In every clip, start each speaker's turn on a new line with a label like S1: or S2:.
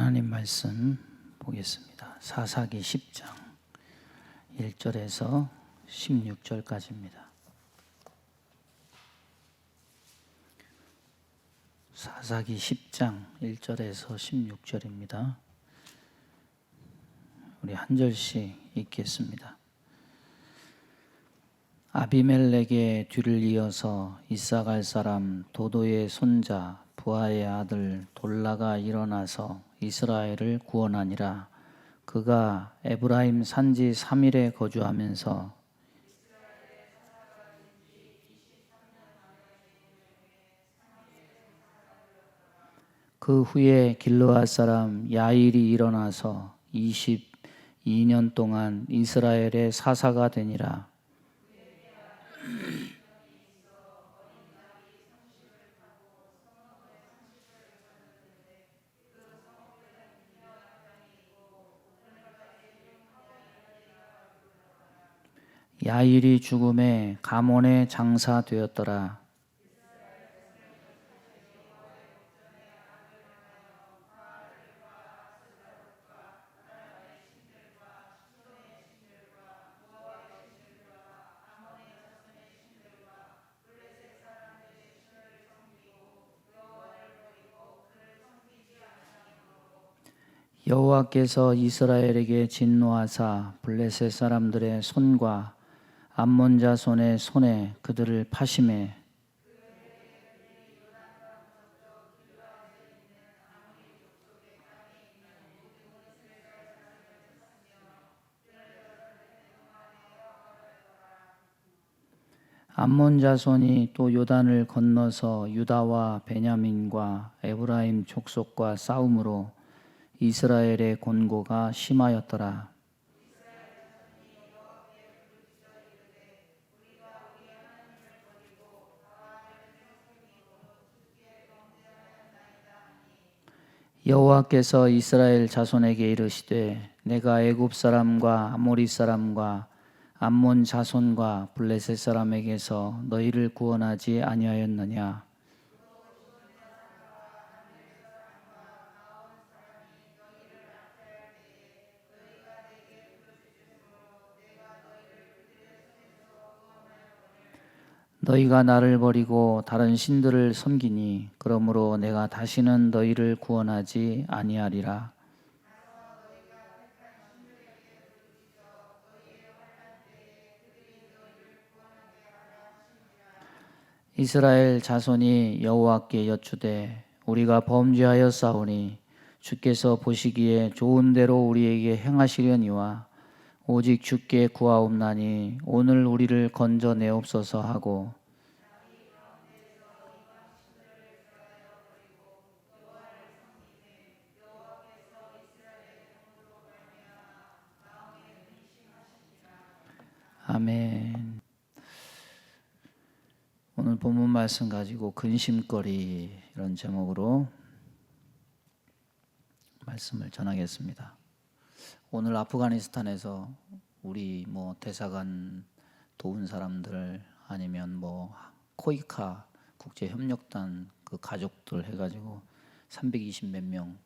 S1: 하나님 말씀 보겠습니다. 사사기 10장 1절에서 16절까지입니다. 사사기 10장 1절에서 16절입니다. 우리 한 절씩 읽겠습니다. 아비멜렉의 뒤를 이어서 이사갈 사람 도도의 손자 부하의 아들 돌라가 일어나서 이스라엘을 구원하니라. 그가 에브라임 산지 3일에 거주하면서 그 후에 길르앗 사람 야일이 일어나서 22년 동안 이스라엘의 사사가 되니라. 야일이 죽음에 가몬에 장사되었더라. 여호와께서 이스라엘에게 진노하사 블레셋 사람들의 손과 암몬 자손의 손에 그들을 파심해 암몬 자손이 또 요단을 건너서 유다와 베냐민과 에브라임 족속과 싸움으로 이스라엘의 곤고가 심하였더라. 여호와께서 이스라엘 자손에게 이르시되 내가 애굽 사람과 아모리 사람과 암몬 자손과 블레셋 사람에게서 너희를 구원하지 아니하였느냐. 너희가 나를 버리고 다른 신들을 섬기니 그러므로 내가 다시는 너희를 구원하지 아니하리라. 이스라엘 자손이 여호와께 여쭈되 우리가 범죄하였사오니 주께서 보시기에 좋은 대로 우리에게 행하시려니와 오직 주께 구하옵나니 오늘 우리를 건져내옵소서 하고 아멘. 오늘 본문 말씀 가지고 근심거리 이런 제목으로 말씀을 전하겠습니다. 오늘 아프가니스탄에서 우리 대사관 도운 사람들 아니면 코이카 국제협력단 그 가족들 해가지고 320 몇 명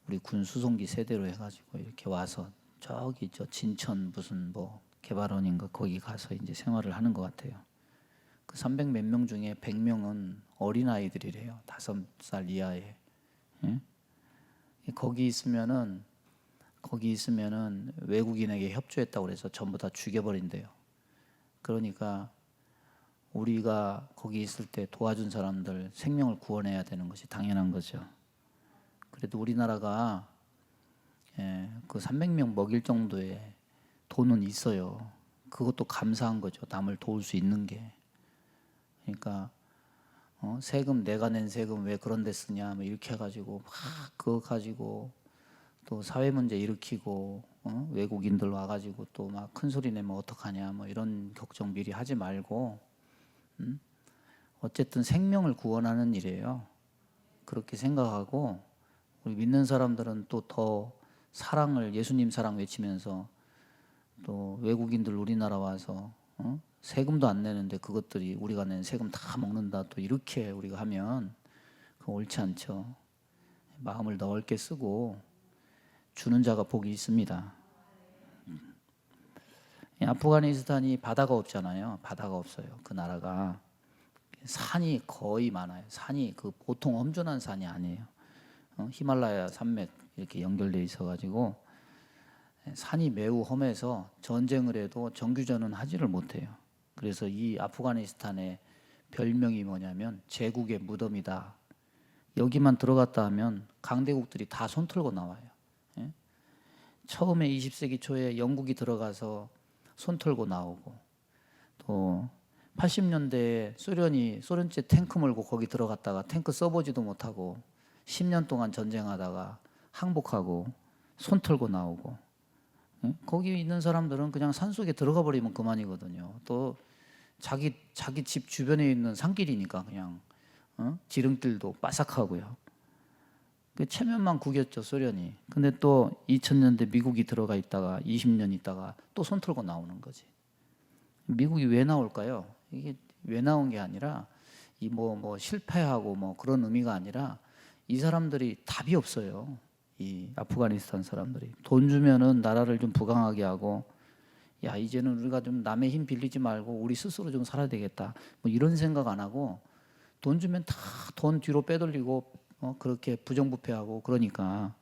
S1: 우리 군 수송기 세대로 해가지고 이렇게 와서 저기 진천 무슨 개발원인가 거기 가서 이제 생활을 하는 것 같아요. 그 300 몇 명 중에 100명은 어린 아이들이래요. 5살 이하의. 예? 거기 있으면은 외국인에게 협조했다고 그래서 전부 다 죽여버린대요. 그러니까 우리가 거기 있을 때 도와준 사람들 생명을 구원해야 되는 것이 당연한 거죠. 그래도 우리나라가 그 300명 먹일 정도의 돈은 있어요. 그것도 감사한 거죠. 남을 도울 수 있는 게. 그러니까 세금 내가 낸 세금 왜 그런 데 쓰냐 이렇게 해가지고 막 그거 가지고 또 사회 문제 일으키고 외국인들 와가지고 또 막 큰 소리 내면 어떡하냐 이런 걱정 미리 하지 말고 어쨌든 생명을 구원하는 일이에요. 그렇게 생각하고 우리 믿는 사람들은 또 더 사랑을 예수님 사랑 외치면서 또 외국인들 우리나라 와서 세금도 안 내는데 그것들이 우리가 낸 세금 다 먹는다 또 이렇게 우리가 하면 그거 옳지 않죠. 마음을 넓게 쓰고 주는 자가 복이 있습니다. 아프가니스탄이 바다가 없잖아요. 바다가 없어요. 그 나라가 산이 거의 많아요. 산이 그 보통 험준한 산이 아니에요. 히말라야 산맥 이렇게 연결돼 있어가지고 산이 매우 험해서 전쟁을 해도 정규전은 하지를 못해요. 그래서 이 아프가니스탄의 별명이 뭐냐면 제국의 무덤이다. 여기만 들어갔다 하면 강대국들이 다 손털고 나와요. 예? 처음에 20세기 초에 영국이 들어가서 손털고 나오고, 또 80년대에 소련제 탱크 몰고 거기 들어갔다가 탱크 써보지도 못하고 10년 동안 전쟁하다가 항복하고 손털고 나오고, 거기 있는 사람들은 그냥 산속에 들어가 버리면 그만이거든요. 또 자기 집 주변에 있는 산길이니까 그냥 지름길도 바삭하고요. 그 체면만 구겼죠, 소련이. 근데 또 2000년대 미국이 들어가 있다가 20년 있다가 또 손 털고 나오는 거지. 미국이 왜 나올까요? 이게 왜 나온 게 아니라 이 뭐 실패하고 뭐 그런 의미가 아니라 이 사람들이 답이 없어요. 이 아프가니스탄 사람들이 돈 주면은 나라를 좀 부강하게 하고, 야 이제는 우리가 좀 남의 힘 빌리지 말고 우리 스스로 좀 살아야 되겠다, 뭐 이런 생각 안 하고 돈 주면 다 돈 뒤로 빼돌리고 그렇게 부정부패하고 그러니까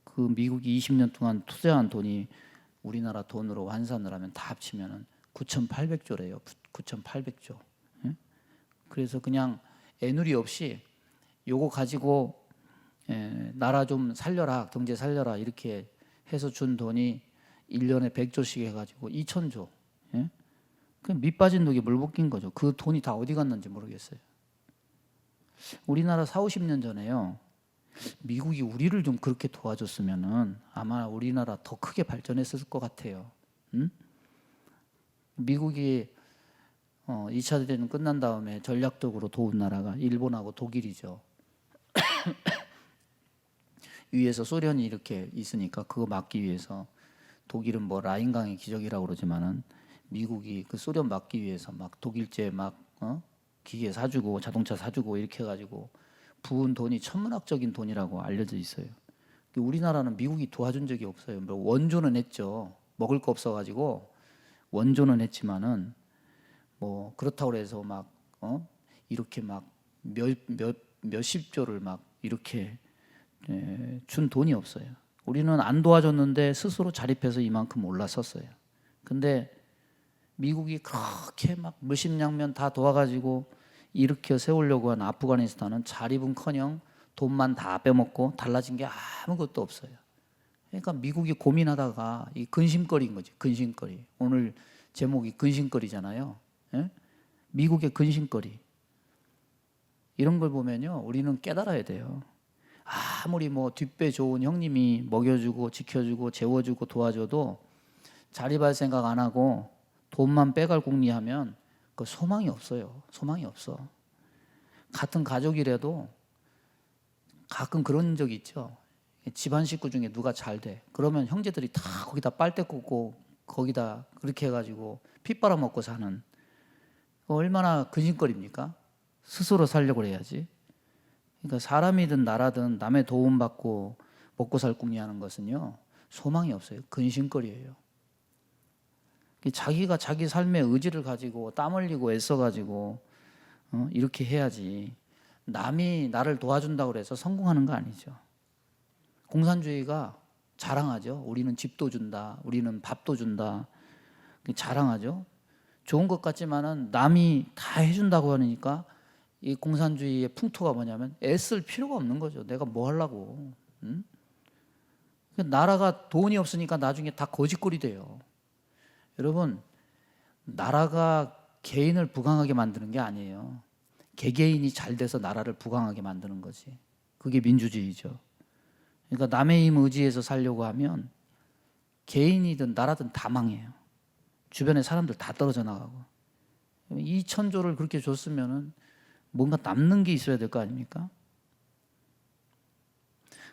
S1: 그 미국이 20년 동안 투자한 돈이 우리나라 돈으로 환산을 하면 다 합치면은 9,800조래요. 9,800조. 그래서 그냥 애누리 없이 요거 가지고 나라 좀 살려라, 경제 살려라 이렇게 해서 준 돈이 1년에 100조씩 해가지고 2,000조. 그 밑빠진 독에 물 붓긴 거죠. 그 돈이 다 어디 갔는지 모르겠어요. 우리나라 40-50년 전에요, 미국이 우리를 좀 그렇게 도와줬으면은 아마 우리나라 더 크게 발전했을 것 같아요. 미국이 2차 대전 끝난 다음에 전략적으로 도운 나라가 일본하고 독일이죠. 위에서 소련이 이렇게 있으니까 그거 막기 위해서, 독일은 뭐 라인강의 기적이라고 그러지만은 미국이 그 소련 막기 위해서 막 독일제 막 기계 사주고 자동차 사주고 이렇게 해가지고 부은 돈이 천문학적인 돈이라고 알려져 있어요. 우리나라는 미국이 도와준 적이 없어요. 뭐 원조는 했죠. 먹을 거 없어가지고 원조는 했지만은 뭐 그렇다고 해서 막 이렇게 막 몇십 조를 막 이렇게 준 돈이 없어요. 우리는 안 도와줬는데 스스로 자립해서 이만큼 올라섰어요. 근데 미국이 그렇게 막 물심양면 다 도와가지고 이렇게 세우려고 한 아프가니스탄은 자립은커녕 돈만 다 빼먹고 달라진 게 아무것도 없어요. 그러니까 미국이 고민하다가 이 근심거리인 거지. 근심거리. 오늘 제목이 근심거리잖아요. 예? 미국의 근심거리. 이런 걸 보면요, 우리는 깨달아야 돼요. 아무리 뭐 뒷배 좋은 형님이 먹여주고 지켜주고 재워주고 도와줘도 자립할 생각 안 하고 돈만 빼갈 궁리하면 그 소망이 없어요. 소망이 없어. 같은 가족이라도 가끔 그런 적이 있죠. 집안 식구 중에 누가 잘 돼. 그러면 형제들이 다 거기다 빨대 꽂고 거기다 그렇게 해가지고 피 빨아먹고 사는, 얼마나 근심거립니까? 스스로 살려고 해야지. 그러니까 사람이든 나라든 남의 도움받고 먹고 살 궁리하는 것은요, 소망이 없어요. 근심거리예요. 자기가 자기 삶의 의지를 가지고 땀 흘리고 애써가지고 이렇게 해야지, 남이 나를 도와준다고 해서 성공하는 거 아니죠. 공산주의가 자랑하죠. 우리는 집도 준다, 우리는 밥도 준다, 자랑하죠. 좋은 것 같지만은 남이 다 해준다고 하니까 이 공산주의의 풍토가 뭐냐면 애쓸 필요가 없는 거죠. 내가 뭐 하려고. 나라가 돈이 없으니까 나중에 다 거지꼴이 돼요. 여러분, 나라가 개인을 부강하게 만드는 게 아니에요. 개개인이 잘 돼서 나라를 부강하게 만드는 거지. 그게 민주주의죠. 그러니까 남의 힘 의지해서 살려고 하면 개인이든 나라든 다 망해요. 주변에 사람들 다 떨어져 나가고. 2,000조를 그렇게 줬으면은 뭔가 남는 게 있어야 될 거 아닙니까?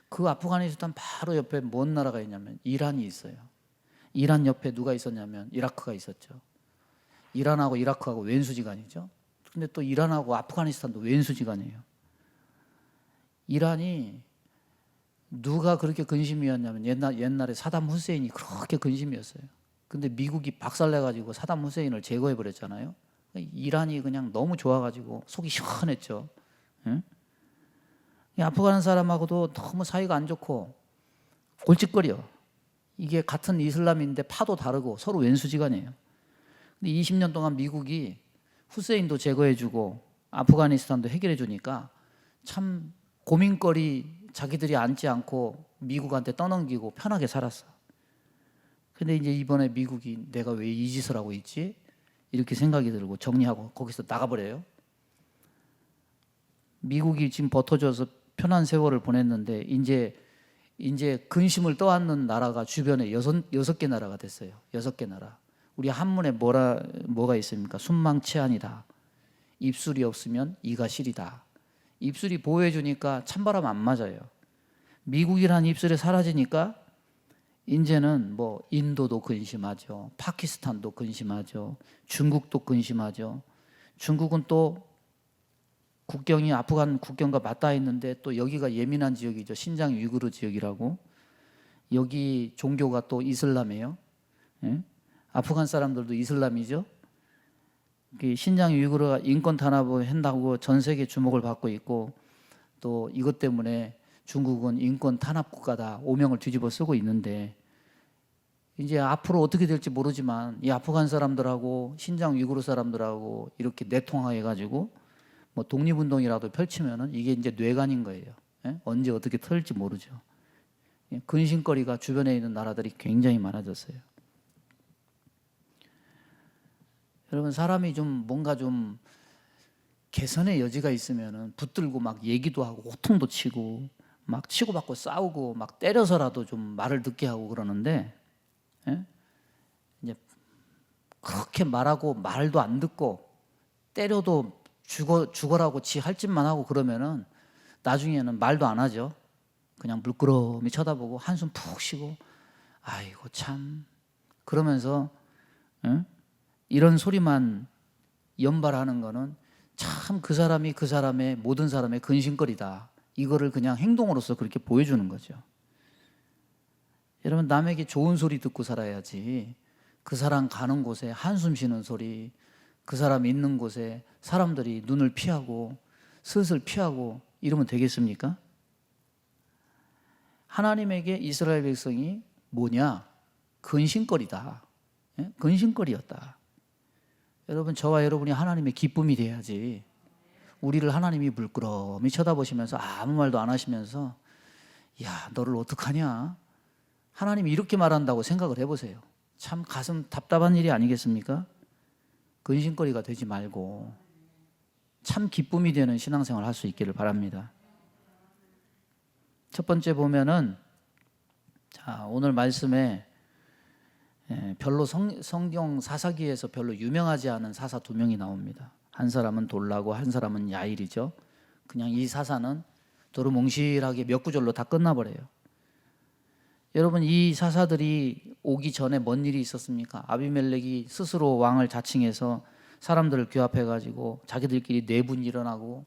S1: 그 아프가니스탄 바로 옆에 뭔 나라가 있냐면 이란이 있어요. 이란 옆에 누가 있었냐면 이라크가 있었죠. 이란하고 이라크하고 왼수지간이죠. 근데 또 이란하고 아프가니스탄도 왼수지간이에요. 이란이 누가 그렇게 근심이었냐면 옛날에 사담 후세인이 그렇게 근심이었어요. 근데 미국이 박살내가지고 사담 후세인을 제거해버렸잖아요. 이란이 그냥 너무 좋아가지고 속이 시원했죠. 응? 이 아프간 사람하고도 너무 사이가 안 좋고 골칫거려. 이게 같은 이슬람인데 파도 다르고 서로 왼수지간이에요. 근데 20년 동안 미국이 후세인도 제거해주고 아프가니스탄도 해결해주니까 참 고민거리 자기들이 앉지 않고 미국한테 떠넘기고 편하게 살았어. 근데 이제 이번에 미국이 내가 왜 이 짓을 하고 있지? 이렇게 생각이 들고 정리하고 거기서 나가버려요. 미국이 지금 버텨줘서 편한 세월을 보냈는데 이제 근심을 떠안는 나라가 주변에 여섯 개 나라가 됐어요. 6개 나라. 우리 한문에 뭐가 있습니까? 순망치안이다. 입술이 없으면 이가 시리다. 입술이 보호해주니까 찬바람 안 맞아요. 미국이란 입술이 사라지니까 이제는 뭐 인도도 근심하죠. 파키스탄도 근심하죠. 중국도 근심하죠. 중국은 또 국경이 아프간 국경과 맞닿아 있는데 또 여기가 예민한 지역이죠. 신장 위구르 지역이라고. 여기 종교가 또 이슬람이에요. 예? 아프간 사람들도 이슬람이죠. 신장 위구르가 인권 탄압을 한다고 전 세계 주목을 받고 있고 또 이것 때문에 중국은 인권 탄압 국가다 오명을 뒤집어 쓰고 있는데 이제 앞으로 어떻게 될지 모르지만 이 아프간 사람들하고 신장 위구르 사람들하고 이렇게 내통해 가지고 뭐 독립운동이라도 펼치면은 이게 이제 뇌관인 거예요. 예? 언제 어떻게 털릴지 모르죠. 근심거리가 주변에 있는 나라들이 굉장히 많아졌어요. 여러분 사람이 좀 뭔가 좀 개선의 여지가 있으면은 붙들고 막 얘기도 하고 호통도 치고 막 치고받고 싸우고 막 때려서라도 좀 말을 듣게 하고 그러는데 예? 이제 그렇게 말하고 말도 안 듣고 때려도 죽어라고 지 할 짓만 하고 그러면은 나중에는 말도 안 하죠. 그냥 물끄러미 쳐다보고 한숨 푹 쉬고 아이고 참 그러면서 예? 이런 소리만 연발하는 거는 참 그 사람이 그 사람의 모든 사람의 근심거리다. 이거를 그냥 행동으로서 그렇게 보여주는 거죠. 여러분 남에게 좋은 소리 듣고 살아야지. 그 사람 가는 곳에 한숨 쉬는 소리, 그 사람 있는 곳에 사람들이 눈을 피하고 슬슬 피하고 이러면 되겠습니까? 하나님에게 이스라엘 백성이 뭐냐? 근심거리다. 예? 근심거리였다. 여러분 저와 여러분이 하나님의 기쁨이 돼야지. 우리를 하나님이 물끄러미 쳐다보시면서 아무 말도 안 하시면서 야 너를 어떡하냐? 하나님이 이렇게 말한다고 생각을 해보세요. 참 가슴 답답한 일이 아니겠습니까? 근심거리가 되지 말고 참 기쁨이 되는 신앙생활을 할 수 있기를 바랍니다. 첫 번째 보면은 자 오늘 말씀에 별로 성경 사사기에서 별로 유명하지 않은 사사 2명이 나옵니다. 한 사람은 돌라고 한 사람은 야일이죠. 그냥 이 사사는 도루뭉실하게 몇 구절로 다 끝나버려요. 여러분 이 사사들이 오기 전에 뭔 일이 있었습니까? 아비멜렉이 스스로 왕을 자칭해서 사람들을 규합해가지고 자기들끼리 내분이 일어나고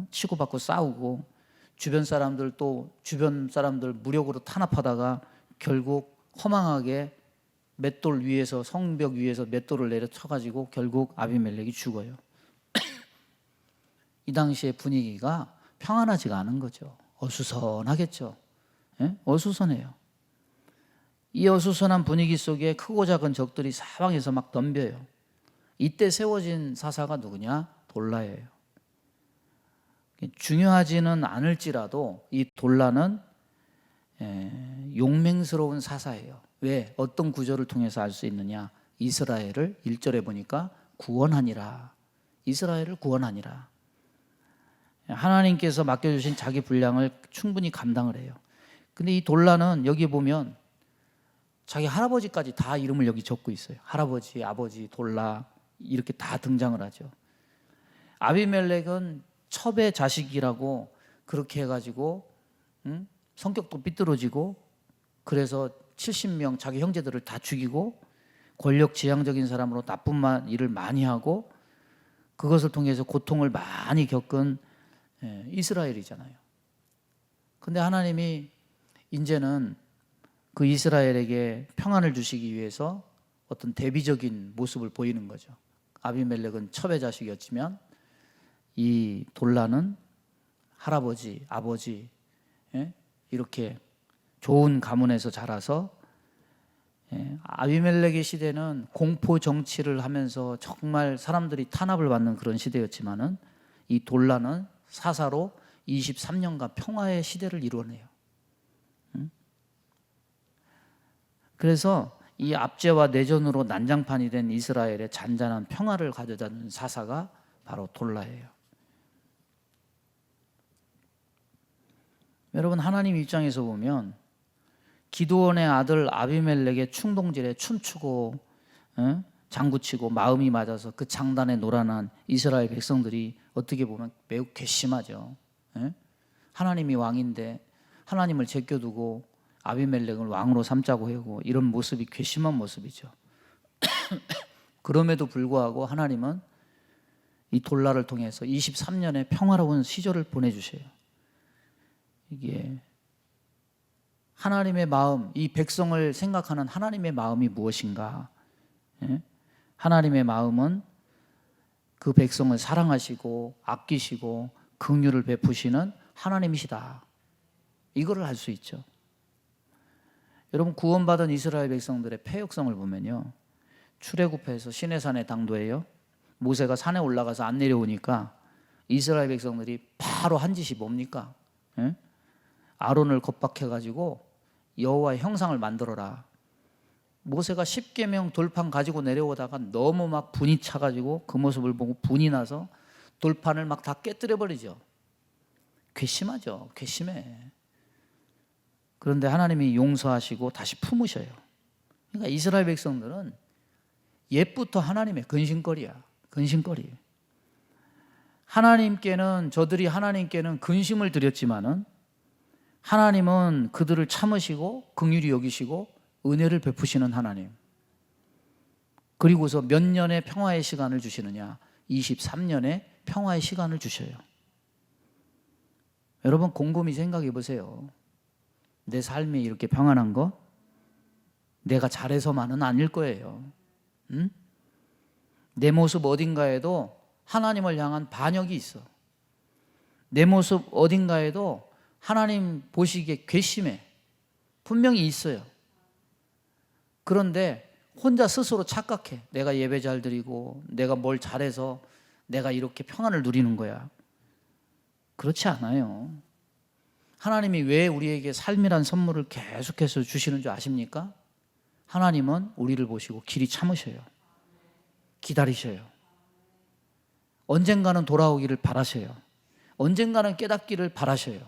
S1: 치고받고 싸우고 주변 사람들 무력으로 탄압하다가 결국 허망하게 맷돌 위에서 성벽 위에서 맷돌을 내려쳐가지고 결국 아비멜렉이 죽어요. 이 당시의 분위기가 평안하지가 않은 거죠. 어수선하겠죠. 예? 어수선해요. 이 어수선한 분위기 속에 크고 작은 적들이 사방에서 막 덤벼요. 이때 세워진 사사가 누구냐? 돌라예요. 중요하지는 않을지라도 이 돌라는 용맹스러운 사사예요. 왜? 어떤 구절을 통해서 알 수 있느냐? 이스라엘을 1절에 보니까 구원하니라. 이스라엘을 구원하니라. 하나님께서 맡겨주신 자기 분량을 충분히 감당을 해요. 근데 이 돌라는 여기 보면 자기 할아버지까지 다 이름을 여기 적고 있어요. 할아버지, 아버지, 돌라 이렇게 다 등장을 하죠. 아비멜렉은 첩의 자식이라고 그렇게 해가지고 성격도 삐뚤어지고 그래서 70명 자기 형제들을 다 죽이고 권력지향적인 사람으로 나쁜 일을 많이 하고 그것을 통해서 고통을 많이 겪은 이스라엘이잖아요. 근데 하나님이 이제는 그 이스라엘에게 평안을 주시기 위해서 어떤 대비적인 모습을 보이는 거죠. 아비멜렉은 첩의 자식이었지만 이 돌라는 할아버지, 아버지, 이렇게 좋은 가문에서 자라서, 아비멜렉의 시대는 공포 정치를 하면서 정말 사람들이 탄압을 받는 그런 시대였지만은 이 돌라는 사사로 23년간 평화의 시대를 이루어내요. 그래서 이 압제와 내전으로 난장판이 된 이스라엘의 잔잔한 평화를 가져다 준 사사가 바로 돌라예요. 여러분, 하나님 입장에서 보면 기드온의 아들 아비멜렉의 충동질에 춤추고 장구치고 마음이 맞아서 그 장단에 노란한 이스라엘 백성들이 어떻게 보면 매우 괘씸하죠. 하나님이 왕인데 하나님을 제껴두고 아비멜렉을 왕으로 삼자고 하고, 이런 모습이 괘씸한 모습이죠. 그럼에도 불구하고 하나님은 이 돌라를 통해서 23년의 평화로운 시절을 보내주셔요. 이게 하나님의 마음, 이 백성을 생각하는 하나님의 마음이 무엇인가? 하나님의 마음은 그 백성을 사랑하시고 아끼시고 긍휼을 베푸시는 하나님이시다. 이거를 알 수 있죠. 여러분, 구원받은 이스라엘 백성들의 패역성을 보면요, 출애굽해서 시내산에 당도해요. 모세가 산에 올라가서 안 내려오니까 이스라엘 백성들이 바로 한 짓이 뭡니까? 아론을 겁박해가지고 여호와의 형상을 만들어라. 모세가 십계명 돌판 가지고 내려오다가 너무 막 분이 차가지고 그 모습을 보고 분이 나서 돌판을 막 다 깨뜨려 버리죠. 괘씸하죠. 괘씸해. 그런데 하나님이 용서하시고 다시 품으셔요. 그러니까 이스라엘 백성들은 옛부터 하나님의 근심거리야. 근심거리. 저들이 하나님께는 근심을 드렸지만은 하나님은 그들을 참으시고 긍휼히 여기시고 은혜를 베푸시는 하나님. 그리고서 몇 년의 평화의 시간을 주시느냐? 23년의 평화의 시간을 주셔요. 여러분, 곰곰이 생각해 보세요. 내 삶이 이렇게 평안한 거 내가 잘해서만은 아닐 거예요. 내 모습 어딘가에도 하나님을 향한 반역이 있어. 내 모습 어딘가에도 하나님 보시기에 괘씸해. 분명히 있어요. 그런데 혼자 스스로 착각해. 내가 예배 잘 드리고 내가 뭘 잘해서 내가 이렇게 평안을 누리는 거야. 그렇지 않아요. 하나님이 왜 우리에게 삶이란 선물을 계속해서 주시는 줄 아십니까? 하나님은 우리를 보시고 길이 참으셔요. 기다리셔요. 언젠가는 돌아오기를 바라셔요. 언젠가는 깨닫기를 바라셔요.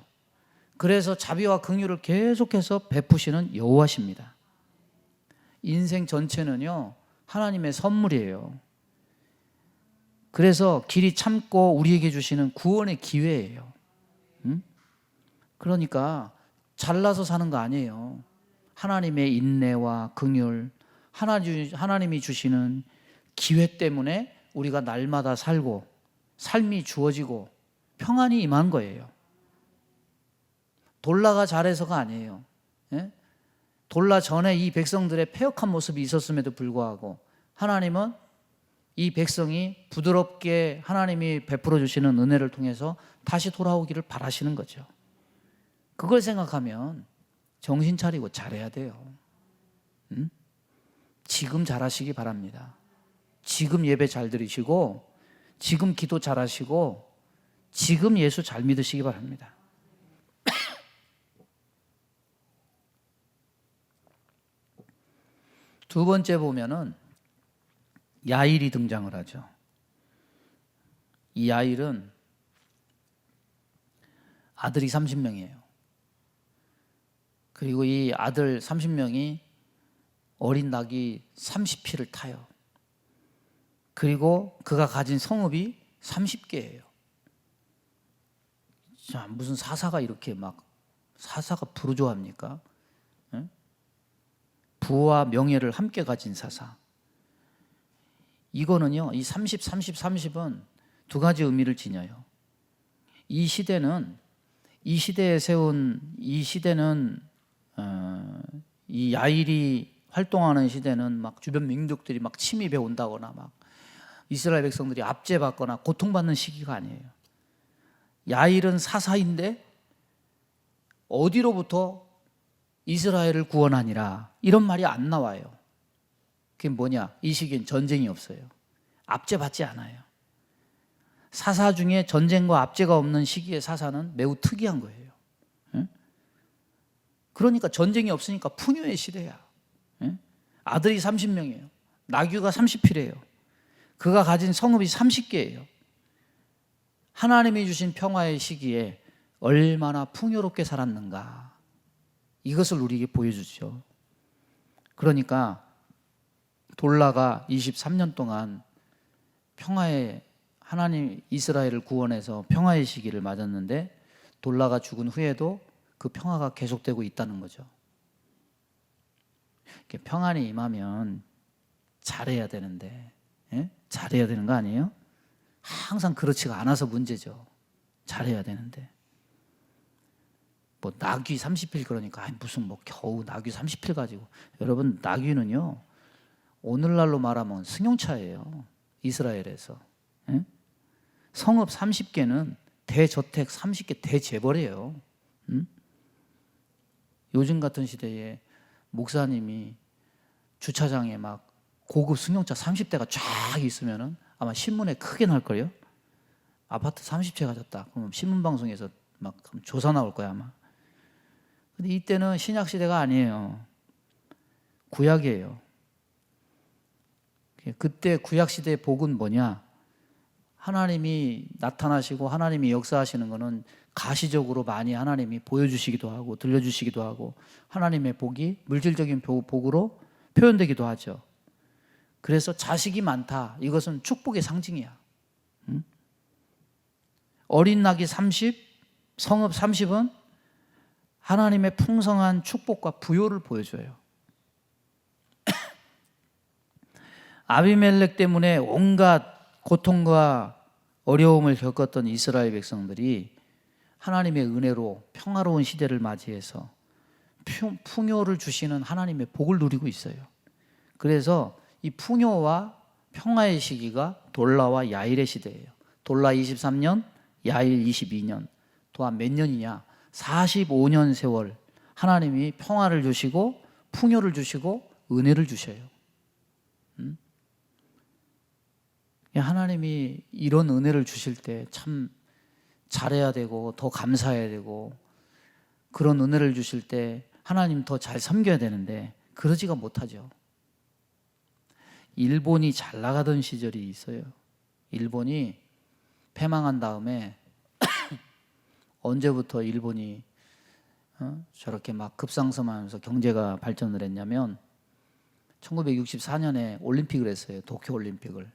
S1: 그래서 자비와 긍휼을 계속해서 베푸시는 여호와십니다. 인생 전체는요, 하나님의 선물이에요. 그래서 길이 참고 우리에게 주시는 구원의 기회예요. 그러니까 잘나서 사는 거 아니에요. 하나님의 인내와 긍휼, 하나님이 주시는 기회 때문에 우리가 날마다 살고 삶이 주어지고 평안이 임한 거예요. 돌라가 잘해서가 아니에요. 돌라 전에 이 백성들의 패역한 모습이 있었음에도 불구하고 하나님은 이 백성이 부드럽게 하나님이 베풀어 주시는 은혜를 통해서 다시 돌아오기를 바라시는 거죠. 그걸 생각하면 정신 차리고 잘해야 돼요. 지금 잘하시기 바랍니다. 지금 예배 잘 드리시고 지금 기도 잘하시고 지금 예수 잘 믿으시기 바랍니다. 두 번째 보면은 야일이 등장을 하죠. 이 야일은 아들이 30명이에요. 그리고 이 아들 30명이 어린 낙이 30피를 타요. 그리고 그가 가진 성읍이 30개예요. 자, 무슨 사사가 이렇게 막 사사가 부르조합니까? 부와 명예를 함께 가진 사사. 이거는요, 이 30, 30, 30은 두 가지 의미를 지녀요. 이 시대는 이 시대에 세운 이 시대는 이 야일이 활동하는 시대는 막 주변 민족들이 막 침입해 온다거나 막 이스라엘 백성들이 압제받거나 고통받는 시기가 아니에요. 야일은 사사인데 어디로부터 이스라엘을 구원하니라 이런 말이 안 나와요. 그게 뭐냐? 이 시기엔 전쟁이 없어요. 압제받지 않아요. 사사 중에 전쟁과 압제가 없는 시기의 사사는 매우 특이한 거예요. 그러니까 전쟁이 없으니까 풍요의 시대야. 아들이 30명이에요. 나귀가 30필이에요. 그가 가진 성읍이 30개예요. 하나님이 주신 평화의 시기에 얼마나 풍요롭게 살았는가, 이것을 우리에게 보여주죠. 그러니까 돌라가 23년 동안 평화의, 하나님 이스라엘을 구원해서 평화의 시기를 맞았는데 돌라가 죽은 후에도 그 평화가 계속되고 있다는 거죠. 평안이 임하면 잘해야 되는데, 잘해야 되는 거 아니에요? 항상 그렇지가 않아서 문제죠. 잘해야 되는데. 뭐 나귀 30필 그러니까 무슨 뭐 겨우 나귀 30필 가지고. 여러분, 나귀는요 오늘날로 말하면 승용차예요. 이스라엘에서. 성읍 30개는 대저택 30개 대재벌이에요. 요즘 같은 시대에 목사님이 주차장에 막 고급 승용차 30대가 쫙 있으면은 아마 신문에 크게 날걸요. 아파트 30채 가졌다. 그럼 신문방송에서 막 조사 나올 거야 아마. 근데 이때는 신약 시대가 아니에요. 구약이에요. 그때 구약 시대의 복은 뭐냐? 하나님이 나타나시고 하나님이 역사하시는 것은 가시적으로 많이 하나님이 보여주시기도 하고 들려주시기도 하고 하나님의 복이 물질적인 복으로 표현되기도 하죠. 그래서 자식이 많다, 이것은 축복의 상징이야. 어린 나귀 30, 성읍 30은 하나님의 풍성한 축복과 부요를 보여줘요. 아비멜렉 때문에 온갖 고통과 어려움을 겪었던 이스라엘 백성들이 하나님의 은혜로 평화로운 시대를 맞이해서 풍요를 주시는 하나님의 복을 누리고 있어요. 그래서 이 풍요와 평화의 시기가 돌라와 야일의 시대예요. 돌라 23년, 야일 22년. 또한 몇 년이냐? 45년 세월 하나님이 평화를 주시고 풍요를 주시고 은혜를 주셔요. 하나님이 이런 은혜를 주실 때 참 잘해야 되고 더 감사해야 되고, 그런 은혜를 주실 때 하나님 더 잘 섬겨야 되는데 그러지가 못하죠. 일본이 잘 나가던 시절이 있어요. 일본이 패망한 다음에 언제부터 일본이 저렇게 막 급상승하면서 경제가 발전을 했냐면 1964년에 올림픽을 했어요. 도쿄 올림픽을.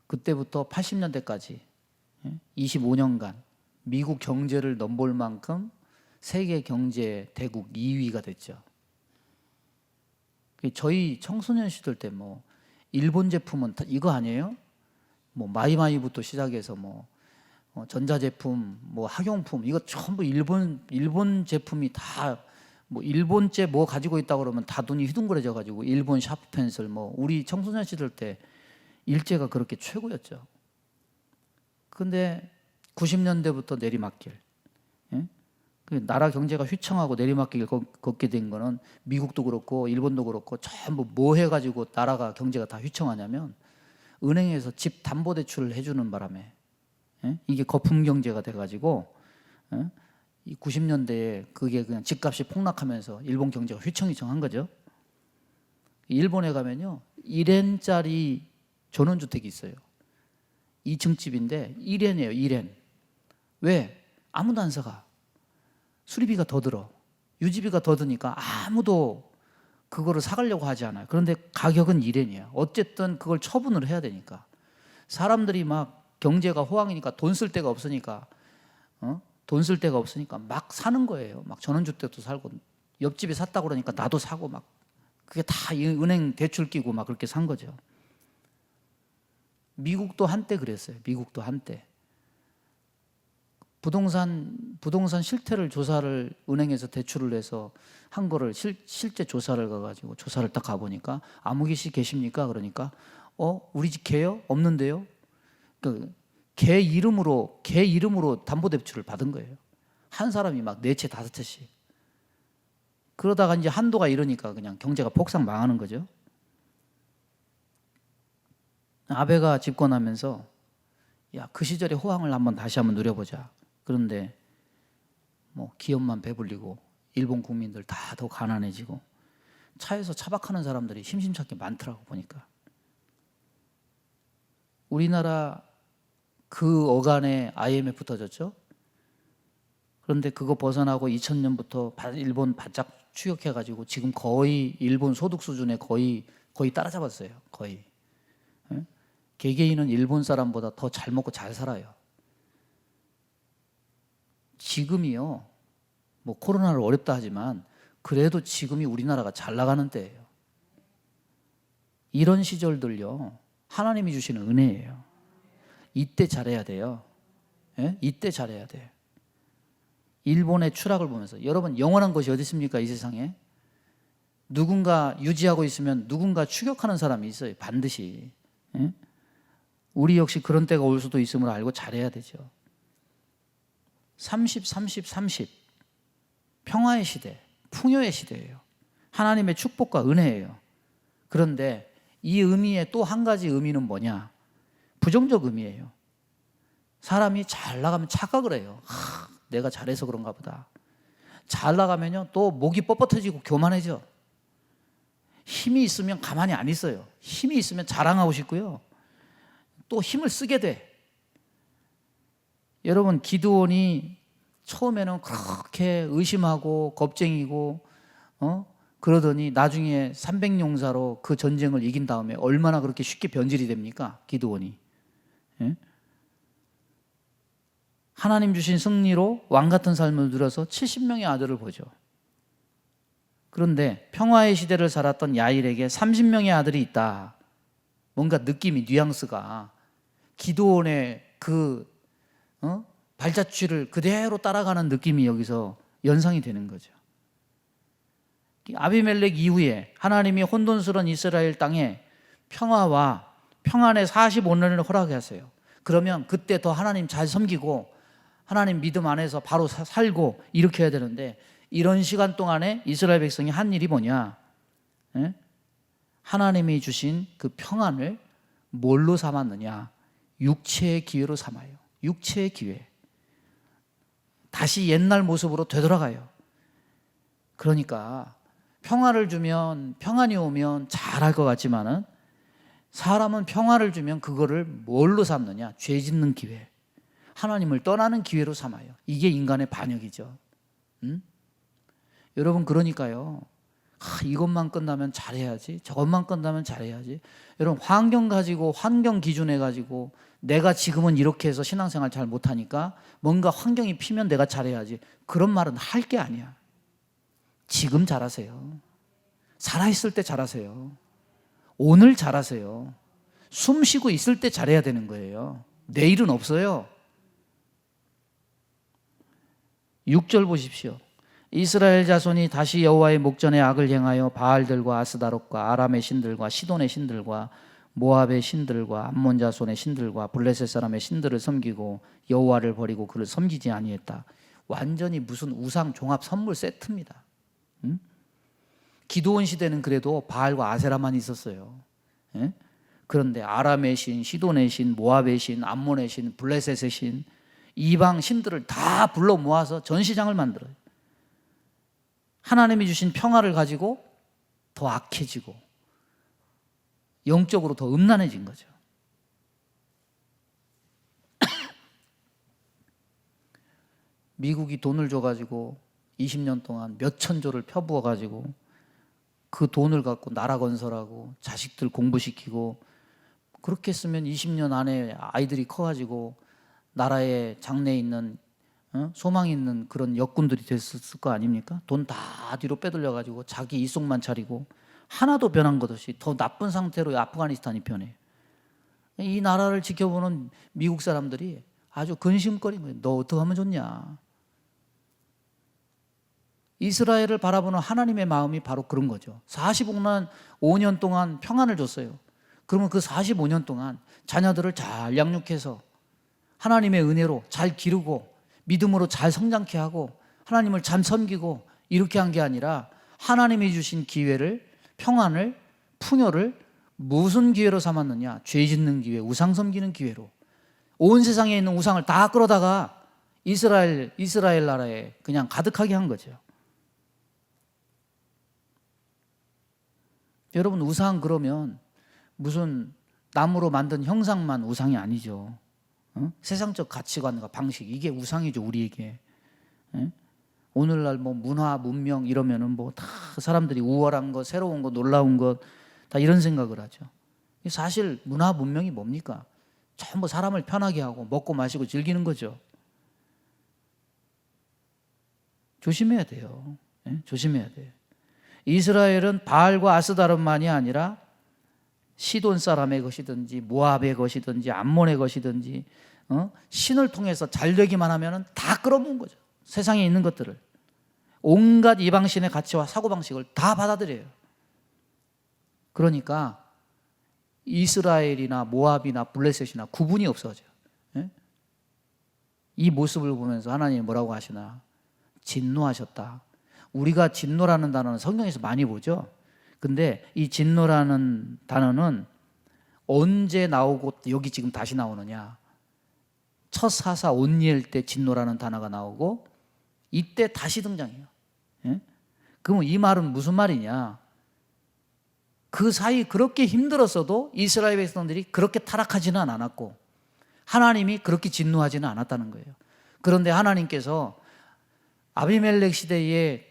S1: 그때부터 80년대까지 25년간 미국 경제를 넘볼 만큼 세계 경제 대국 2위가 됐죠. 저희 청소년 시절 때 뭐 일본 제품은 이거 아니에요? 뭐 마이마이부터 시작해서 뭐 전자제품, 뭐 학용품, 이거 전부 일본 제품이 다 뭐 일본제 뭐 가지고 있다 그러면 다 눈이 휘둥그레져 가지고 일본 샤프펜슬, 뭐 우리 청소년 시절 때 일제가 그렇게 최고였죠. 근데 90년대부터 내리막길. 나라 경제가 휘청하고 내리막길 걷게 된 거는 미국도 그렇고 일본도 그렇고 전부 뭐 해가지고 나라가 경제가 다 휘청하냐면 은행에서 집 담보대출을 해주는 바람에 이게 거품 경제가 돼가지고 이 90년대에 그게 그냥 집값이 폭락하면서 일본 경제가 휘청휘청한 거죠. 일본에 가면요 1엔짜리 전원주택이 있어요. 2층 집인데 1엔이에요. 1엔. 왜? 아무도 안 사가. 수리비가 더 들어. 유지비가 더 드니까 아무도 그거를 사가려고 하지 않아요. 그런데 가격은 1엔이야. 어쨌든 그걸 처분을 해야 되니까. 사람들이 막 경제가 호황이니까 돈 쓸 데가 없으니까 돈 쓸 데가 없으니까 막 사는 거예요. 막 전원주택도 살고 옆집에 샀다고 그러니까 나도 사고 막 그게 다 은행 대출 끼고 막 그렇게 산 거죠. 미국도 한때 그랬어요. 미국도 한때. 부동산 실태를 조사를 은행에서 대출을 해서 한 거를 실제 조사를 가가지고 조사를 딱 가보니까 아무개 씨 계십니까? 그러니까 우리 집 개요? 없는데요? 개 이름으로 담보대출을 받은 거예요. 한 사람이 막 4채 5채씩. 그러다가 이제 한도가 이러니까 그냥 경제가 폭삭 망하는 거죠. 아베가 집권하면서 야, 그 시절의 호황을 다시 한번 누려보자. 그런데 뭐 기업만 배불리고 일본 국민들 다 더 가난해지고 차에서 차박하는 사람들이 심심찮게 많더라고 보니까. 우리나라 그 어간에 IMF 터졌죠. 그런데 그거 벗어나고 2000년부터 일본 바짝 추격해가지고 지금 거의 일본 소득 수준에 거의 따라잡았어요. 거의. 개개인은 일본 사람보다 더 잘 먹고 잘 살아요. 지금이요, 뭐 코로나를 어렵다 하지만 그래도 지금이 우리나라가 잘 나가는 때예요. 이런 시절들요, 하나님이 주시는 은혜예요. 이때 잘해야 돼요. 예? 이때 잘해야 돼. 일본의 추락을 보면서 여러분, 영원한 것이 어디 있습니까? 이 세상에 누군가 유지하고 있으면 누군가 추격하는 사람이 있어요. 반드시. 예? 우리 역시 그런 때가 올 수도 있음을 알고 잘해야 되죠. 30, 30, 30 평화의 시대, 풍요의 시대예요. 하나님의 축복과 은혜예요. 그런데 이 의미의 또 한 가지 의미는 뭐냐? 부정적 의미예요. 사람이 잘 나가면 착각을 해요. 내가 잘해서 그런가 보다. 잘 나가면요, 또 목이 뻣뻣해지고 교만해져. 힘이 있으면 가만히 안 있어요. 힘이 있으면 자랑하고 싶고요, 또 힘을 쓰게 돼. 여러분, 기드온이 처음에는 그렇게 의심하고 겁쟁이고 그러더니 나중에 300용사로 그 전쟁을 이긴 다음에 얼마나 그렇게 쉽게 변질이 됩니까? 기드온이. 예? 하나님 주신 승리로 왕같은 삶을 누려서 70명의 아들을 보죠. 그런데 평화의 시대를 살았던 야일에게 30명의 아들이 있다. 뭔가 느낌이, 뉘앙스가 기드온의 그 발자취를 그대로 따라가는 느낌이 여기서 연상이 되는 거죠. 아비멜렉 이후에 하나님이 혼돈스러운 이스라엘 땅에 평화와 평안의 45년을 허락하세요. 그러면 그때 더 하나님 잘 섬기고 하나님 믿음 안에서 바로 살고 이렇게 해야 되는데, 이런 시간 동안에 이스라엘 백성이 한 일이 뭐냐? 예? 하나님이 주신 그 평안을 뭘로 삼았느냐? 육체의 기회로 삼아요. 육체의 기회. 다시 옛날 모습으로 되돌아가요. 그러니까 평화를 주면, 평안이 오면 잘할 것 같지만은 사람은 평화를 주면 그거를 뭘로 삼느냐? 죄 짓는 기회, 하나님을 떠나는 기회로 삼아요. 이게 인간의 반역이죠. 여러분, 그러니까요, 이것만 끝나면 잘해야지, 저것만 끝나면 잘해야지. 여러분, 환경 가지고, 환경 기준해 가지고 내가 지금은 이렇게 해서 신앙생활 잘 못하니까 뭔가 환경이 피면 내가 잘해야지, 그런 말은 할 게 아니야. 지금 잘하세요. 살아있을 때 잘하세요. 오늘 잘하세요. 숨 쉬고 있을 때 잘해야 되는 거예요. 내일은 없어요. 6절 보십시오. 이스라엘 자손이 다시 여호와의 목전에 악을 행하여 바알들과 아스다롯과 아람의 신들과 시돈의 신들과 모압의 신들과 암몬 자손의 신들과 블레셋 사람의 신들을 섬기고 여호와를 버리고 그를 섬기지 아니했다. 완전히 무슨 우상 종합 선물 세트입니다. 기드온 시대는 그래도 바알과 아세라만 있었어요. 예? 그런데 아람의 신, 시돈의 신, 모압의 신, 암몬의 신, 블레셋의 신, 이방 신들을 다 불러 모아서 전시장을 만들어요. 하나님이 주신 평화를 가지고 더 악해지고 영적으로 더 음란해진 거죠. 미국이 돈을 줘가지고 20년 동안 몇천 조를 펴부어가지고 그 돈을 갖고 나라 건설하고 자식들 공부시키고, 그렇게 했으면 20년 안에 아이들이 커가지고 나라의 장래에 있는 소망 있는 그런 역군들이 됐을 거 아닙니까? 돈 다 뒤로 빼돌려가지고 자기 이속만 차리고 하나도 변한 것 없이 더 나쁜 상태로 아프가니스탄이 변해요. 이 나라를 지켜보는 미국 사람들이 아주 근심거린 거예요. 너 어떻게 하면 좋냐? 이스라엘을 바라보는 하나님의 마음이 바로 그런 거죠. 45년 동안 평안을 줬어요. 그러면 그 45년 동안 자녀들을 잘 양육해서 하나님의 은혜로 잘 기르고 믿음으로 잘 성장케 하고 하나님을 잘 섬기고 이렇게 한 게 아니라 하나님이 주신 기회를, 평안을, 풍요를 무슨 기회로 삼았느냐? 죄 짓는 기회, 우상 섬기는 기회로. 온 세상에 있는 우상을 다 끌어다가 이스라엘 나라에 그냥 가득하게 한 거죠. 여러분, 우상 그러면 무슨 나무로 만든 형상만 우상이 아니죠. 세상적 가치관과 방식, 이게 우상이죠, 우리에게. 오늘날 뭐 문화, 문명 이러면은 뭐 다 사람들이 우월한 것, 새로운 것, 놀라운 것, 다 이런 생각을 하죠. 사실 문화, 문명이 뭡니까? 전부 사람을 편하게 하고 먹고 마시고 즐기는 거죠. 조심해야 돼요. 조심해야 돼요. 이스라엘은 바알과 아스다람만이 아니라 시돈 사람의 것이든지 모압의 것이든지 암몬의 것이든지 신을 통해서 잘 되기만 하면 다 끌어모은 거죠. 세상에 있는 것들을. 온갖 이방신의 가치와 사고방식을 다 받아들여요. 그러니까 이스라엘이나 모압이나 블레셋이나 구분이 없어져요. 이 모습을 보면서 하나님이 뭐라고 하시나? 진노하셨다. 우리가 진노라는 단어는 성경에서 많이 보죠. 근데 이 진노라는 단어는 언제 나오고 여기 지금 다시 나오느냐? 첫 사사 온니엘 때 진노라는 단어가 나오고 이때 다시 등장해요. 그럼 이 말은 무슨 말이냐? 그 사이 그렇게 힘들었어도 이스라엘 백성들이 그렇게 타락하지는 않았고 하나님이 그렇게 진노하지는 않았다는 거예요. 그런데 하나님께서 아비멜렉 시대의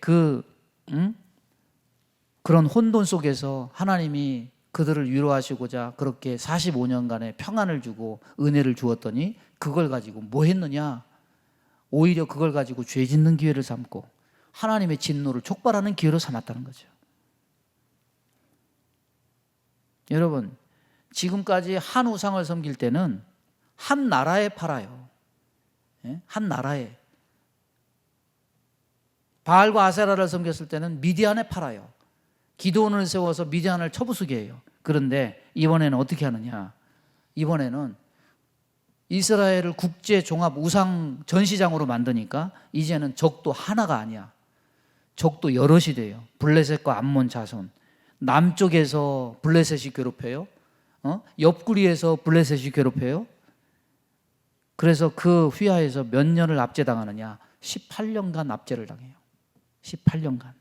S1: 그런 혼돈 속에서 하나님이 그들을 위로하시고자 그렇게 45년간의 평안을 주고 은혜를 주었더니 그걸 가지고 뭐 했느냐? 오히려 그걸 가지고 죄 짓는 기회를 삼고 하나님의 진노를 촉발하는 기회로 삼았다는 거죠. 여러분, 지금까지 한 우상을 섬길 때는 한 나라에 팔아요. 한 나라에. 바알과 아세라를 섬겼을 때는 미디안에 팔아요. 기드온을 세워서 미디안을 쳐부수게 해요. 그런데 이번에는 어떻게 하느냐? 이번에는 이스라엘을 국제 종합 우상 전시장으로 만드니까 이제는 적도 하나가 아니야. 적도 여럿이 돼요. 블레셋과 암몬 자손. 남쪽에서 블레셋이 괴롭혀요. 옆구리에서 블레셋이 괴롭혀요. 그래서 그 휘하에서 몇 년을 압제당하느냐? 18년간 압제를 당해요. 18년간.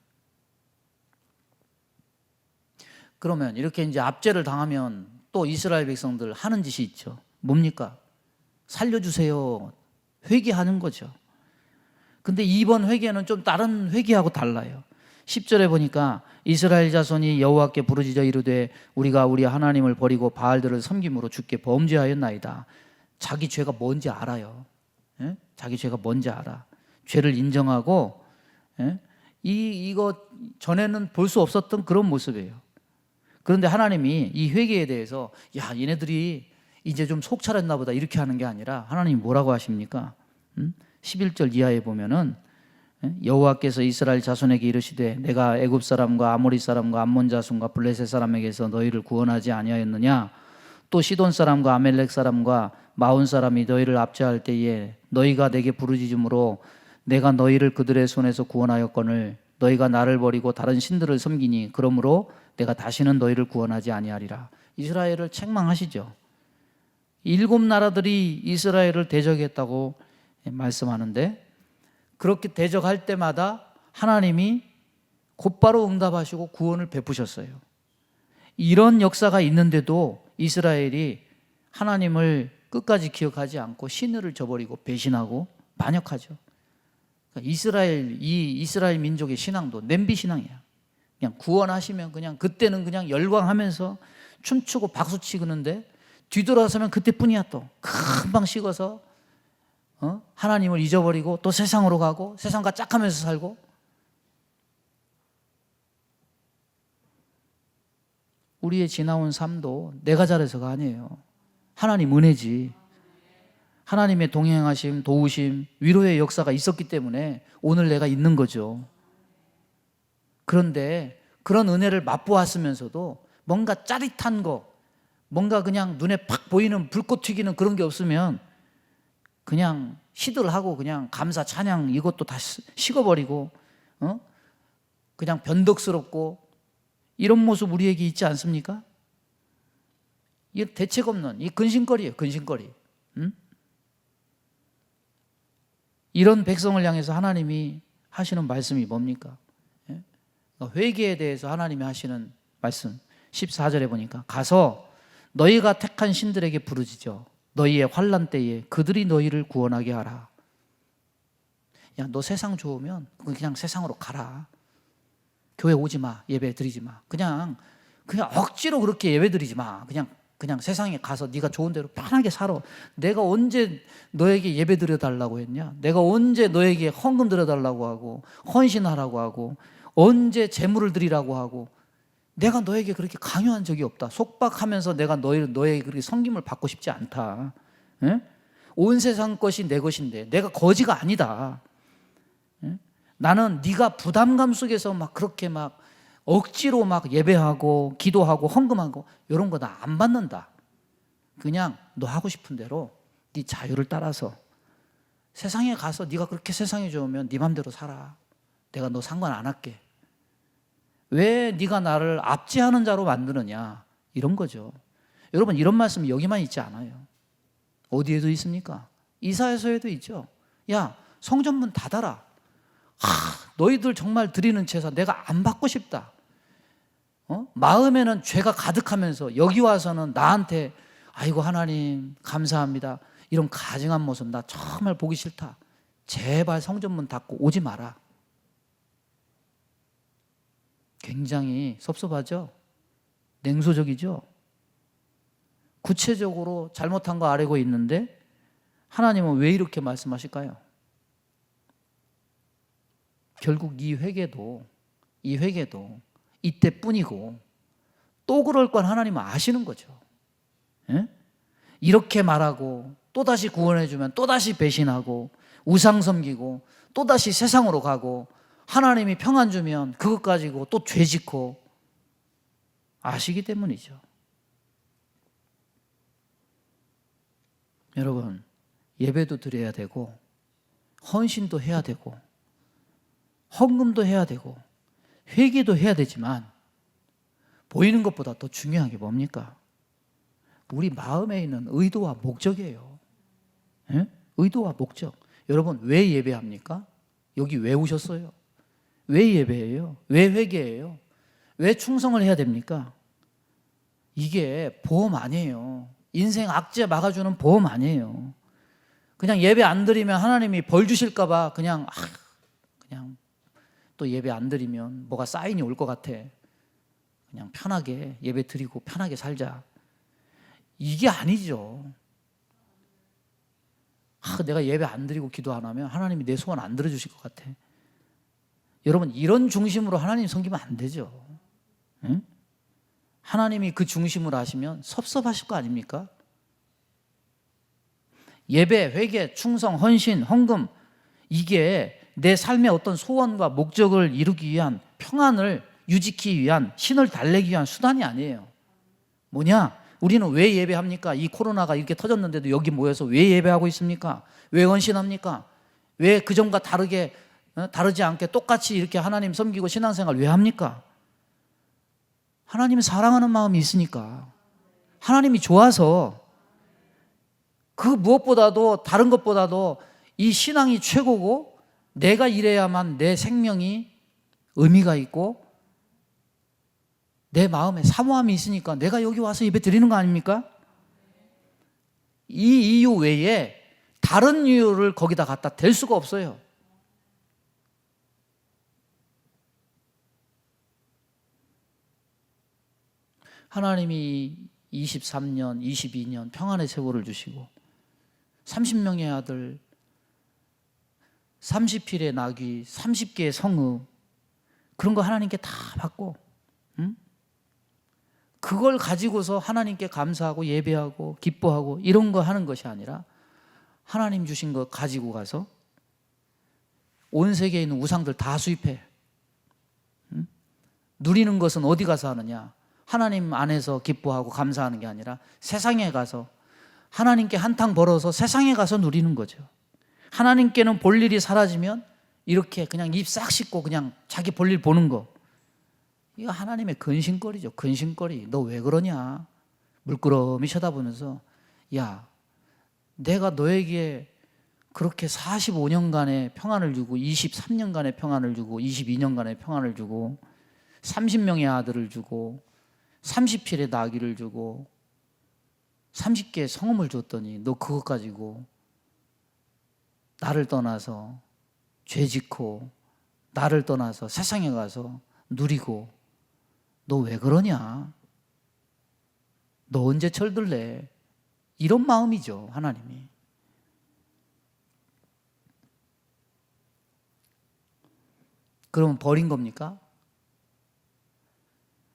S1: 그러면 이렇게 이제 압제를 당하면 또 이스라엘 백성들 하는 짓이 있죠. 뭡니까? 살려주세요. 회개하는 거죠. 근데 이번 회개는 좀 다른 회개하고 달라요. 10절에 보니까 이스라엘 자손이 여호와께 부르짖어 이르되 우리가 우리 하나님을 버리고 바알들을 섬김으로 주께 범죄하였나이다. 자기 죄가 뭔지 알아요. 자기 죄가 뭔지 알아. 죄를 인정하고 이거 전에는 볼 수 없었던 그런 모습이에요. 그런데 하나님이 이 회개에 대해서 야 얘네들이 이제 좀 속 차렸나 보다 이렇게 하는 게 아니라 하나님이 뭐라고 하십니까? 11절 이하에 보면은 여호와께서 이스라엘 자손에게 이르시되 내가 애굽 사람과 아모리 사람과 암몬 자손과 블레셋 사람에게서 너희를 구원하지 아니하였느냐? 또 시돈 사람과 아멜렉 사람과 마온 사람이 너희를 압제할 때에 너희가 내게 부르짖음으로 내가 너희를 그들의 손에서 구원하였거늘 너희가 나를 버리고 다른 신들을 섬기니 그러므로 내가 다시는 너희를 구원하지 아니하리라. 이스라엘을 책망하시죠. 7 나라들이 이스라엘을 대적했다고 말씀하는데 그렇게 대적할 때마다 하나님이 곧바로 응답하시고 구원을 베푸셨어요. 이런 역사가 있는데도 이스라엘이 하나님을 끝까지 기억하지 않고 신을 저버리고 배신하고 반역하죠. 그러니까 이스라엘 민족의 신앙도 냄비 신앙이야. 그냥 구원하시면 그냥 그때는 그냥 열광하면서 춤추고 박수 치는데 뒤돌아서면 그때뿐이야. 또 금방 식어서 하나님을 잊어버리고 또 세상으로 가고 세상과 짝하면서 살고. 우리의 지나온 삶도 내가 잘해서가 아니에요. 하나님 은혜지. 하나님의 동행하심, 도우심, 위로의 역사가 있었기 때문에 오늘 내가 있는 거죠. 그런데 그런 은혜를 맛보았으면서도 뭔가 짜릿한 거, 뭔가 그냥 눈에 팍 보이는 불꽃 튀기는 그런 게 없으면 그냥 시들하고 그냥 감사 찬양 이것도 다 식어버리고 그냥 변덕스럽고 이런 모습 우리에게 있지 않습니까? 이 대책 없는 이 근심거리예요. 근심거리. 이런 백성을 향해서 하나님이 하시는 말씀이 뭡니까? 회개에 대해서 하나님이 하시는 말씀 14절에 보니까 가서 너희가 택한 신들에게 부르짖어 너희의 환난 때에 그들이 너희를 구원하게 하라. 야, 너 세상 좋으면 그냥 세상으로 가라. 교회 오지 마. 예배 드리지 마. 그냥 억지로 그렇게 예배 드리지 마. 그냥 세상에 가서 네가 좋은 대로 편하게 살아. 내가 언제 너에게 예배 드려달라고 했냐? 내가 언제 너에게 헌금 드려달라고 하고 헌신하라고 하고 언제 재물을 드리라고 하고 내가 너에게 그렇게 강요한 적이 없다. 속박하면서 내가 너에게 그렇게 섬김을 받고 싶지 않다. 에? 온 세상 것이 내 것인데 내가 거지가 아니다. 에? 나는 네가 부담감 속에서 막 그렇게 막 억지로 막 예배하고 기도하고 헌금하고 이런 거 나 안 받는다. 그냥 너 하고 싶은 대로 네 자유를 따라서 세상에 가서 네가 그렇게 세상에 좋으면 네 맘대로 살아. 내가 너 상관 안 할게. 왜 네가 나를 압제하는 자로 만드느냐 이런 거죠. 여러분 이런 말씀이 여기만 있지 않아요. 어디에도 있습니까? 이사야서에도 있죠. 야 성전문 닫아라. 너희들 정말 드리는 제사 내가 안 받고 싶다. 마음에는 죄가 가득하면서 여기 와서는 나한테 아이고 하나님 감사합니다. 이런 가증한 모습 나 정말 보기 싫다. 제발 성전문 닫고 오지 마라. 굉장히 섭섭하죠? 냉소적이죠? 구체적으로 잘못한 거 알고 있는데 하나님은 왜 이렇게 말씀하실까요? 결국 이 회개도 이때뿐이고 또 그럴 건 하나님은 아시는 거죠. 예? 이렇게 말하고 또다시 구원해주면 또다시 배신하고 우상 섬기고 또다시 세상으로 가고 하나님이 평안 주면 그것 가지고 또 죄 짓고 아시기 때문이죠. 여러분 예배도 드려야 되고 헌신도 해야 되고 헌금도 해야 되고 회개도 해야 되지만 보이는 것보다 더 중요한 게 뭡니까? 우리 마음에 있는 의도와 목적이에요. 예? 의도와 목적. 여러분 왜 예배합니까? 여기 왜 오셨어요? 왜 예배해요? 왜 회개해요? 왜 충성을 해야 됩니까? 이게 보험 아니에요. 인생 악재 막아주는 보험 아니에요. 그냥 예배 안 드리면 하나님이 벌 주실까 봐 그냥 또 예배 안 드리면 뭐가 사인이 올 것 같아. 그냥 편하게 예배 드리고 편하게 살자. 이게 아니죠. 내가 예배 안 드리고 기도 안 하면 하나님이 내 소원 안 들어주실 것 같아. 여러분 이런 중심으로 하나님 섬기면 안 되죠. 응? 하나님이 그 중심으로 하시면 섭섭하실 거 아닙니까? 예배, 회개, 충성, 헌신, 헌금 이게 내 삶의 어떤 소원과 목적을 이루기 위한 평안을 유지하기 위한 신을 달래기 위한 수단이 아니에요. 뭐냐? 우리는 왜 예배합니까? 이 코로나가 이렇게 터졌는데도 여기 모여서 왜 예배하고 있습니까? 왜 헌신합니까? 왜 그전과 다르지 않게 똑같이 이렇게 하나님 섬기고 신앙생활 왜 합니까? 하나님을 사랑하는 마음이 있으니까, 하나님이 좋아서, 그 무엇보다도 다른 것보다도 이 신앙이 최고고 내가 이래야만 내 생명이 의미가 있고 내 마음에 사모함이 있으니까 내가 여기 와서 예배 드리는 거 아닙니까? 이 이유 외에 다른 이유를 거기다 갖다 댈 수가 없어요. 하나님이 23년, 22년 평안의 세월을 주시고 30명의 아들, 30필의 나귀, 30개의 성읍 그런 거 하나님께 다 받고 그걸 가지고서 하나님께 감사하고 예배하고 기뻐하고 이런 거 하는 것이 아니라 하나님 주신 거 가지고 가서 온 세계에 있는 우상들 다 수입해. 누리는 것은 어디 가서 하느냐? 하나님 안에서 기뻐하고 감사하는 게 아니라 세상에 가서 하나님께 한탕 벌어서 세상에 가서 누리는 거죠. 하나님께는 볼 일이 사라지면 이렇게 그냥 입 싹 씻고 그냥 자기 볼 일 보는 거. 이거 하나님의 근심거리죠. 근심거리. 너 왜 그러냐? 물끄러미 쳐다보면서, 야, 내가 너에게 그렇게 45년간의 평안을 주고 23년간의 평안을 주고 22년간의 평안을 주고 30명의 아들을 주고 30필의 나귀를 주고 30개의 성읍을 줬더니 너 그것 가지고 나를 떠나서 죄 짓고 나를 떠나서 세상에 가서 누리고 너 왜 그러냐? 너 언제 철들래? 이런 마음이죠, 하나님이. 그러면 버린 겁니까?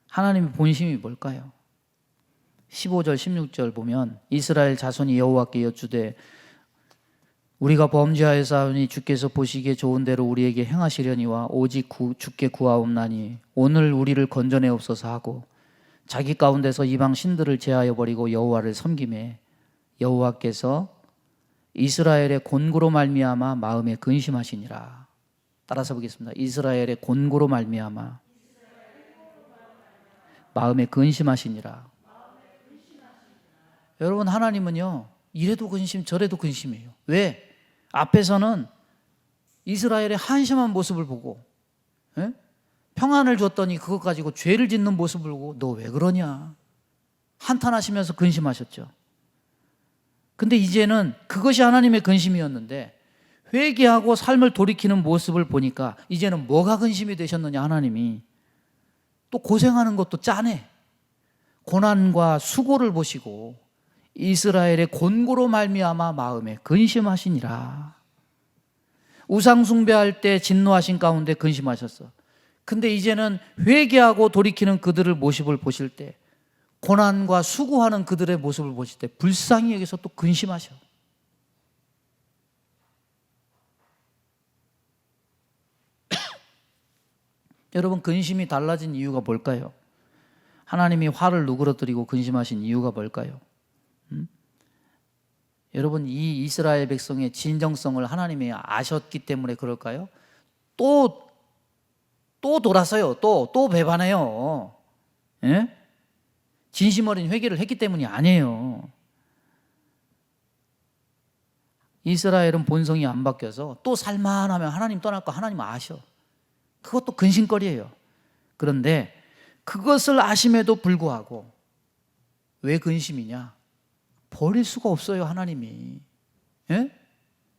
S1: 하나님의 본심이 뭘까요? 15절 16절 보면 이스라엘 자손이 여호와께 여쭈되 우리가 범죄하였사오니 주께서 보시기에 좋은 대로 우리에게 행하시려니와 오직 주께 구하옵나니 오늘 우리를 건져내옵소서 하고 자기 가운데서 이방 신들을 제하여 버리고 여호와를 섬기매 여호와께서 이스라엘의 곤고로 말미암아 마음에 근심하시니라. 따라서 보겠습니다. 이스라엘의 곤고로 말미암아 마음에 근심하시니라. 여러분, 하나님은요 이래도 근심 저래도 근심이에요. 왜? 앞에서는 이스라엘의 한심한 모습을 보고 평안을 줬더니 그것 가지고 죄를 짓는 모습을 보고 너 왜 그러냐 한탄하시면서 근심하셨죠. 근데 이제는 그것이 하나님의 근심이었는데 회개하고 삶을 돌이키는 모습을 보니까 이제는 뭐가 근심이 되셨느냐. 하나님이 또 고생하는 것도 짠해. 고난과 수고를 보시고 이스라엘의 곤고로 말미암아 마음에 근심하시니라. 우상 숭배할 때 진노하신 가운데 근심하셨어. 근데 이제는 회개하고 돌이키는 그들의 모습을 보실 때 고난과 수고하는 그들의 모습을 보실 때 불쌍히 여기서 또 근심하셔. 여러분, 근심이 달라진 이유가 뭘까요? 하나님이 화를 누그러뜨리고 근심하신 이유가 뭘까요? 여러분, 이 이스라엘 백성의 진정성을 하나님이 아셨기 때문에 그럴까요? 또 돌아서요. 또 배반해요. 예? 진심 어린 회개를 했기 때문이 아니에요. 이스라엘은 본성이 안 바뀌어서 또 살만하면 하나님 떠날 거 하나님 아셔. 그것도 근심거리예요. 그런데 그것을 아심에도 불구하고 왜 근심이냐? 버릴 수가 없어요, 하나님이. 예?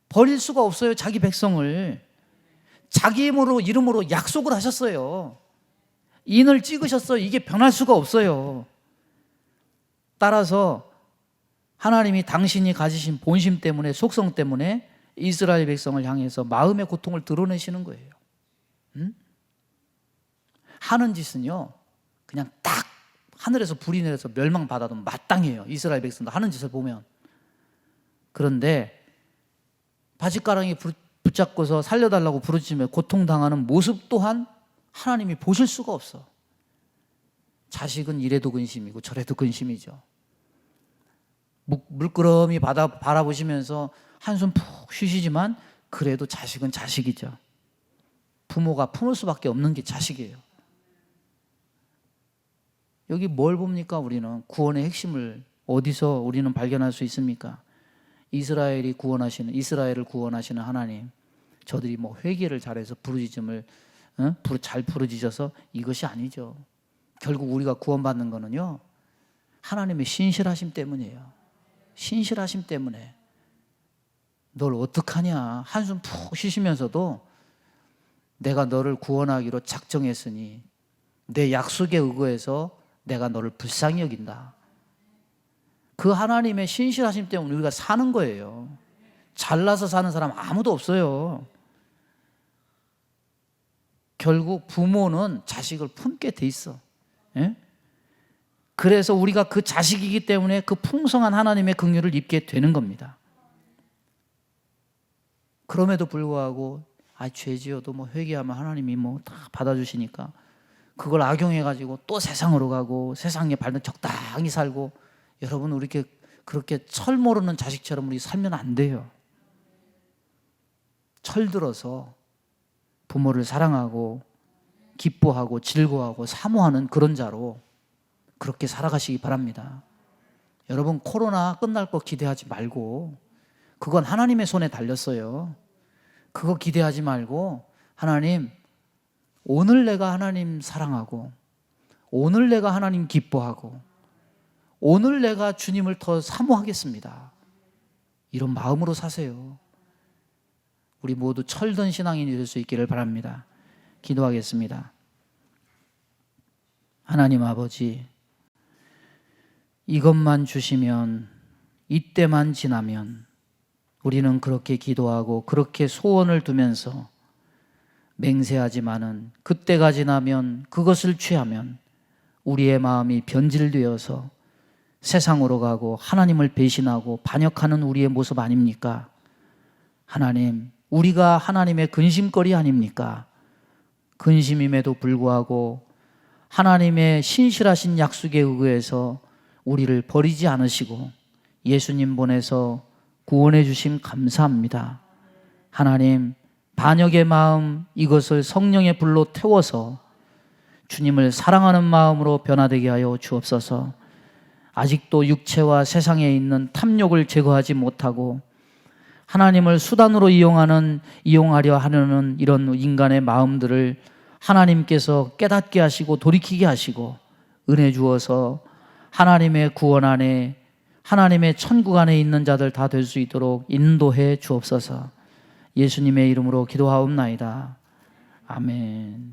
S1: 버릴 수가 없어요, 자기 백성을. 자기 이름으로 약속을 하셨어요. 인을 찍으셨어요. 이게 변할 수가 없어요. 따라서 하나님이 당신이 가지신 본심 때문에, 속성 때문에 이스라엘 백성을 향해서 마음의 고통을 드러내시는 거예요. 하는 짓은요 그냥 딱 하늘에서 불이 내려서 멸망받아도 마땅해요. 이스라엘 백성도 하는 짓을 보면. 그런데 바짓가랑이 붙잡고서 살려달라고 부르짖으며 고통당하는 모습 또한 하나님이 보실 수가 없어. 자식은 이래도 근심이고 저래도 근심이죠. 물끄러미 바라보시면서 한숨 푹 쉬시지만 그래도 자식은 자식이죠. 부모가 품을 수밖에 없는 게 자식이에요. 여기 뭘 봅니까? 우리는 구원의 핵심을 어디서 우리는 발견할 수 있습니까? 이스라엘을 구원하시는 하나님. 저들이 뭐 회개를 잘해서 부르짖음을 잘 부르짖어서 이것이 아니죠. 결국 우리가 구원받는 거는요 하나님의 신실하심 때문이에요. 신실하심 때문에. 널 어떡하냐 한숨 푹 쉬시면서도 내가 너를 구원하기로 작정했으니 내 약속에 의거해서 내가 너를 불쌍히 여긴다. 그 하나님의 신실하심 때문에 우리가 사는 거예요. 잘나서 사는 사람 아무도 없어요. 결국 부모는 자식을 품게 돼 있어. 예? 그래서 우리가 그 자식이기 때문에 그 풍성한 하나님의 긍휼을 입게 되는 겁니다. 그럼에도 불구하고 죄지어도 뭐 회개하면 하나님이 뭐 다 받아주시니까 그걸 악용해가지고 또 세상으로 가고 세상에 발등 적당히 살고, 여러분 우리 그렇게 철 모르는 자식처럼 우리 살면 안 돼요. 철들어서 부모를 사랑하고 기뻐하고 즐거워하고 사모하는 그런 자로 그렇게 살아가시기 바랍니다. 여러분 코로나 끝날 거 기대하지 말고, 그건 하나님의 손에 달렸어요. 그거 기대하지 말고, 하나님 오늘 내가 하나님 사랑하고, 오늘 내가 하나님 기뻐하고, 오늘 내가 주님을 더 사모하겠습니다, 이런 마음으로 사세요. 우리 모두 철든 신앙인이 될 수 있기를 바랍니다. 기도하겠습니다. 하나님 아버지, 이것만 주시면, 이때만 지나면, 우리는 그렇게 기도하고 그렇게 소원을 두면서 맹세하지만은 그때가 지나면, 그것을 취하면 우리의 마음이 변질되어서 세상으로 가고 하나님을 배신하고 반역하는 우리의 모습 아닙니까? 하나님, 우리가 하나님의 근심거리 아닙니까? 근심임에도 불구하고 하나님의 신실하신 약속에 의해서 우리를 버리지 않으시고 예수님 보내서 구원해 주심 감사합니다. 하나님, 반역의 마음, 이것을 성령의 불로 태워서 주님을 사랑하는 마음으로 변화되게 하여 주옵소서. 아직도 육체와 세상에 있는 탐욕을 제거하지 못하고 하나님을 수단으로 이용하려 하려는 이런 인간의 마음들을 하나님께서 깨닫게 하시고 돌이키게 하시고 은혜 주어서 하나님의 구원 안에, 하나님의 천국 안에 있는 자들 다 될 수 있도록 인도해 주옵소서. 예수님의 이름으로 기도하옵나이다. 아멘.